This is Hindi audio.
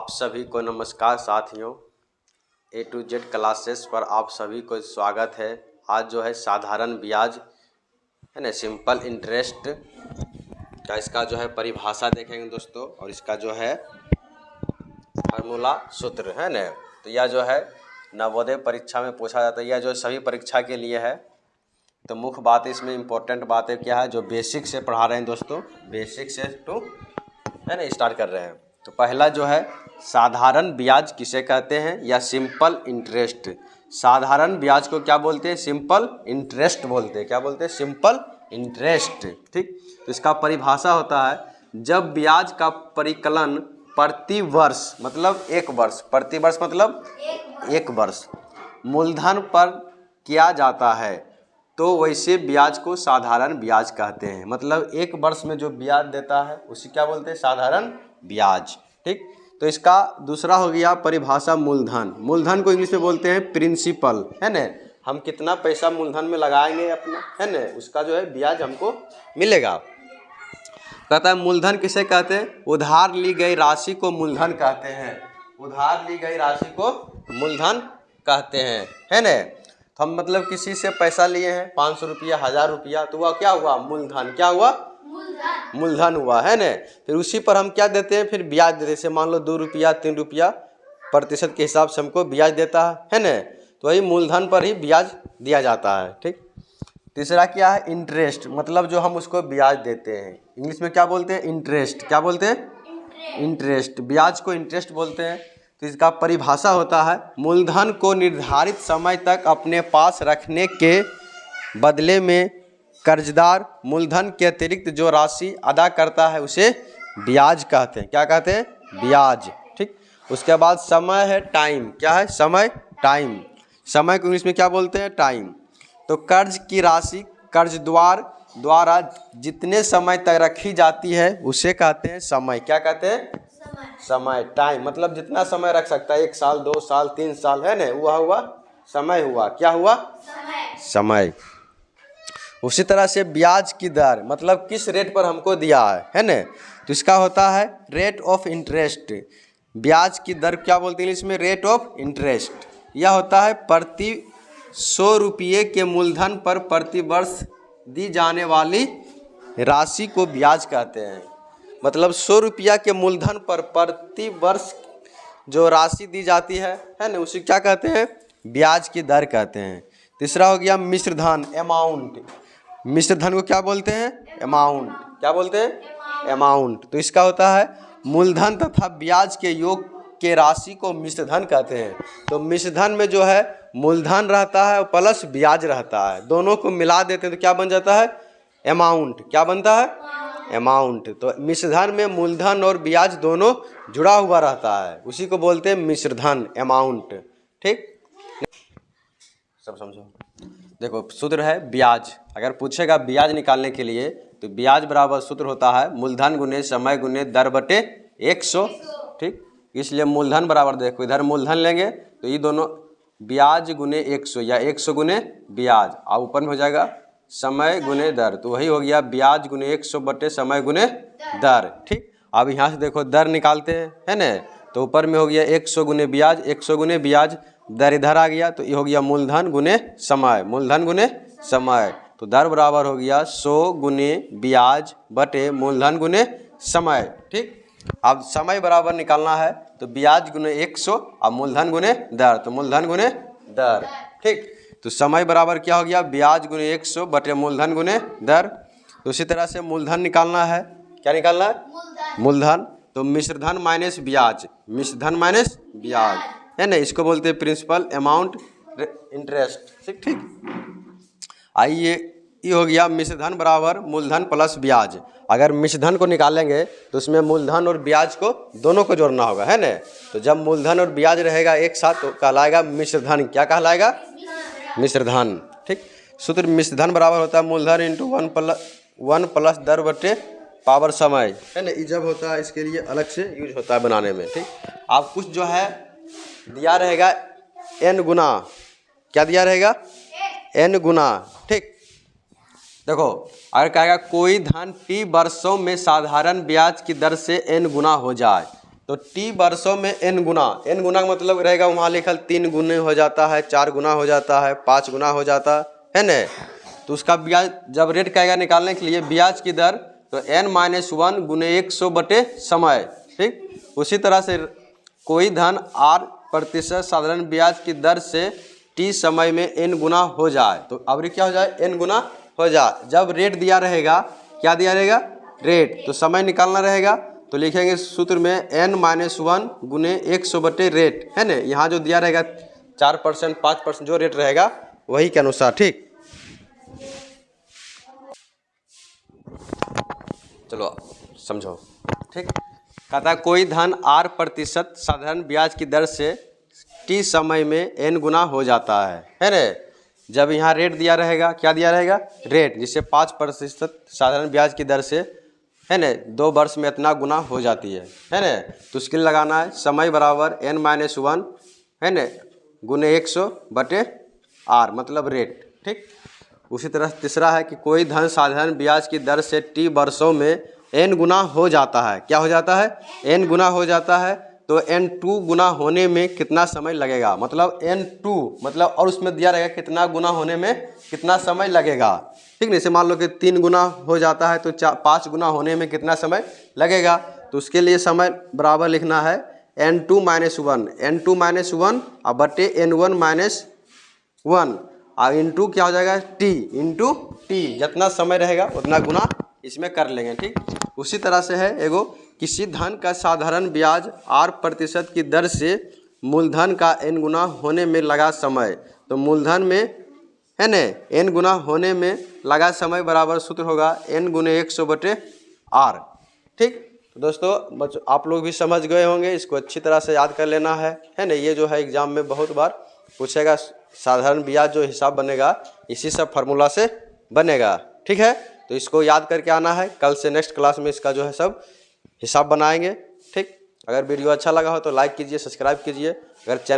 आप सभी को नमस्कार साथियों, ए टू जेड क्लासेस पर आप सभी को स्वागत है। आज जो है साधारण ब्याज है ना, सिंपल इंटरेस्ट का इसका जो है परिभाषा देखेंगे दोस्तों, और इसका जो है फार्मूला सूत्र है ना। तो यह जो है नवोदय परीक्षा में पूछा जाता है, यह जो सभी परीक्षा के लिए है। तो मुख्य बात इसमें इम्पोर्टेंट बातें क्या है, जो बेसिक से पढ़ा रहे हैं दोस्तों, बेसिक से तो है ना स्टार्ट कर रहे हैं। तो पहला जो है साधारण ब्याज किसे कहते हैं या सिंपल इंटरेस्ट। साधारण ब्याज को क्या बोलते हैं? सिंपल इंटरेस्ट बोलते हैं। क्या बोलते हैं? Simple interest. ठीक, तो इसका परिभाषा होता है जब ब्याज का परिकलन प्रति वर्ष मतलब एक वर्ष, प्रति वर्ष मतलब एक वर्ष मूलधन पर किया जाता है तो वैसे ब्याज को साधारण ब्याज कहते हैं। मतलब एक वर्ष में जो ब्याज देता है उसे क्या बोलते हैं? साधारण ब्याज। ठीक, तो इसका दूसरा हो गया परिभाषा मूलधन। मूलधन को इंग्लिश में बोलते हैं प्रिंसिपल, है ना। हम कितना पैसा मूलधन में लगाएंगे अपना, है ना, उसका जो है ब्याज हमको मिलेगा। कहता है मूलधन किसे कहते हैं? उधार ली गई राशि को मूलधन कहते हैं। उधार ली गई राशि को मूलधन कहते हैं, है ना। तो हम मतलब किसी से पैसा लिए हैं 500 रुपया, 1000 रुपया, तो वह क्या हुआ? मूलधन। क्या हुआ? मूलधन हुआ, है ना। फिर उसी पर हम क्या देते हैं? फिर ब्याज देते हैं। जैसे मान लो 2 रुपया 3 रुपया प्रतिशत के हिसाब से हमको ब्याज देता है ना। तो वही मूलधन पर ही ब्याज दिया जाता है। ठीक, तीसरा क्या है? इंटरेस्ट। मतलब जो हम उसको ब्याज देते हैं, इंग्लिश में क्या बोलते हैं? इंटरेस्ट। क्या बोलते हैं? इंटरेस्ट। ब्याज को इंटरेस्ट बोलते हैं। तो इसका परिभाषा होता है मूलधन को निर्धारित समय तक अपने पास रखने के बदले में कर्जदार मूलधन के अतिरिक्त जो राशि अदा करता है उसे ब्याज कहते हैं। क्या कहते हैं? ब्याज। ठीक, उसके बाद समय है टाइम। क्या है? समय, टाइम। समय को इंग्लिश में क्या बोलते हैं? टाइम। तो कर्ज की राशि कर्जदार द्वारा जितने समय तक रखी जाती है उसे कहते हैं समय। क्या कहते हैं? समय, टाइम। मतलब जितना समय रख सकता है, 1 साल 2 साल 3 साल, है ना, वह हुआ समय हुआ। क्या हुआ? समय। उसी तरह से ब्याज की दर, मतलब किस रेट पर हमको दिया है ना, तो इसका होता है रेट ऑफ इंटरेस्ट। ब्याज की दर क्या बोलते हैं इंग्लिश में? Rate of interest. यह होता है प्रति 100 रुपये के मूलधन पर प्रति वर्ष दी जाने वाली राशि को ब्याज कहते हैं। मतलब 100 रुपया के मूलधन पर प्रति वर्ष जो राशि दी जाती है ना, उसे क्या कहते हैं? ब्याज की दर कहते हैं। तीसरा हो गया मिश्र धन, अमाउंट। मिश्र धन को क्या बोलते हैं? अमाउंट। क्या बोलते हैं? अमाउंट। तो इसका होता है मूलधन तथा ब्याज के योग के राशि को मिश्र धन कहते हैं। तो मिश्र धन में जो है मूलधन रहता है प्लस ब्याज रहता है, दोनों को मिला देते हैं तो क्या बन जाता है? अमाउंट। क्या बनता है? अमाउंट। तो मिश्र धन में मूलधन और ब्याज दोनों जुड़ा हुआ रहता है, उसी को बोलते हैं मिश्र धन, अमाउंट। ठीक, सब समझो। देखो सूत्र है ब्याज। अगर पूछेगा ब्याज निकालने के लिए तो ब्याज बराबर सूत्र होता है मूलधन गुने समय गुने दर बटे 100। ठीक, इसलिए मूलधन बराबर, देखो इधर मूलधन लेंगे तो ये दोनों ब्याज गुने 100 या 100 गुने ब्याज, और ऊपर में हो जाएगा समय गुने दर, तो वही हो गया ब्याज गुने 100 बटे समय गुने दर। ठीक, अब यहाँ से देखो दर निकालते हैं, है ना। तो ऊपर में हो गया 100 गुने ब्याज, 100 गुने ब्याज, दर इधर आ गया तो ये हो गया मूलधन गुने समय, मूलधन गुने समय। तो दर बराबर हो गया 100 गुने ब्याज बटे मूलधन गुने समय। ठीक, अब समय बराबर निकालना है तो ब्याज गुने 100 और मूलधन गुने दर, तो मूलधन गुने दर। ठीक, तो समय बराबर क्या हो गया? ब्याज गुने 100 बटे मूलधन गुने दर। तो उसी तरह से मूलधन निकालना है। क्या निकालना है? मूलधन। तो मिश्र धन माइनस ब्याज, मिश्र धन माइनस ब्याज, है ना, इसको बोलते हैं प्रिंसिपल अमाउंट इंटरेस्ट। ठीक, आइए ये हो गया मिश्र धन बराबर मूलधन प्लस ब्याज। अगर मिश्र धन को निकालेंगे तो उसमें मूलधन और ब्याज को दोनों को जोड़ना होगा, है ना। तो जब मूलधन और ब्याज रहेगा एक साथ तो कहलाएगा मिश्र धन। क्या कहलाएगा? मिश्र धन। ठीक, सूत्र मिश्र धन बराबर होता है मूलधन इंटू 1 प्लस दर बटे पावर समय, है ना। ये जब होता है इसके लिए अलग से यूज होता है बनाने में। ठीक, आप कुछ जो है दिया रहेगा n गुना, क्या दिया रहेगा? n गुना। ठीक, देखो अगर कहेगा कोई धन t वर्षों में साधारण ब्याज की दर से n गुना हो जाए, तो टी वर्षों में n गुना का मतलब रहेगा वहाँ लिखल 3 गुने हो जाता है, 4 गुना हो जाता है, 5 गुना हो जाता है न। तो उसका ब्याज जब रेट कहेगा निकालने के लिए ब्याज की दर तो n-1 गुने 100 बटे समय। ठीक, उसी तरह से कोई धन r% साधारण ब्याज की दर से t समय में n गुना हो जाए तो अब क्या हो जाए, n गुना हो जाए। जब रेट दिया रहेगा, क्या दिया रहेगा, रेट, तो समय निकालना रहेगा तो लिखेंगे सूत्र में n-1 गुने 100 बटे रेट, है न। यहाँ जो दिया रहेगा 4%, 5% जो रेट रहेगा वही के अनुसार। ठीक, चलो समझो। ठीक, कहता है कोई धन r% साधारण ब्याज की दर से t समय में n गुना हो जाता है न। जब यहाँ रेट दिया रहेगा, क्या दिया रहेगा, रेट, जिससे 5% साधारण ब्याज की दर से, है न, 2 वर्ष में इतना गुना हो जाती है न। तो उसके लिए लगाना है समय बराबर n-1, है न, गुने 100 बटे r मतलब रेट। ठीक, उसी तरह तीसरा है कि कोई धन साधारण ब्याज की दर से t वर्षों में n गुना हो जाता है। क्या हो जाता है, n गुना हो जाता है। तो n2 गुना होने में कितना समय लगेगा, मतलब n2 मतलब, और उसमें दिया रहेगा कितना गुना होने में कितना समय लगेगा। ठीक, जैसे मान लो कि 3 गुना हो जाता है तो 5 गुना होने में कितना समय लगेगा। तो उसके लिए समय बराबर लिखना है n2-1 और बटे n1-1 और इंटू क्या हो जाएगा, टी इंटू टी, जितना समय रहेगा उतना गुना इसमें कर लेंगे। ठीक, उसी तरह से है एगो, किसी धन का साधारण ब्याज r% की दर से मूलधन का n गुना होने में लगा समय। तो मूलधन में, है न, n गुना होने में लगा समय बराबर सूत्र होगा n गुने 100 बटे r। ठीक, तो दोस्तों आप लोग भी समझ गए होंगे, इसको अच्छी तरह से याद कर लेना है न। ये जो है एग्जाम में बहुत बार पूछेगा, साधारण ब्याज जो हिसाब बनेगा इसी सब फार्मूला से बनेगा। ठीक है, तो इसको याद करके आना है। कल से नेक्स्ट क्लास में इसका जो है सब हिसाब बनाएंगे। ठीक, अगर वीडियो अच्छा लगा हो तो लाइक कीजिए, सब्सक्राइब कीजिए। अगर चैनल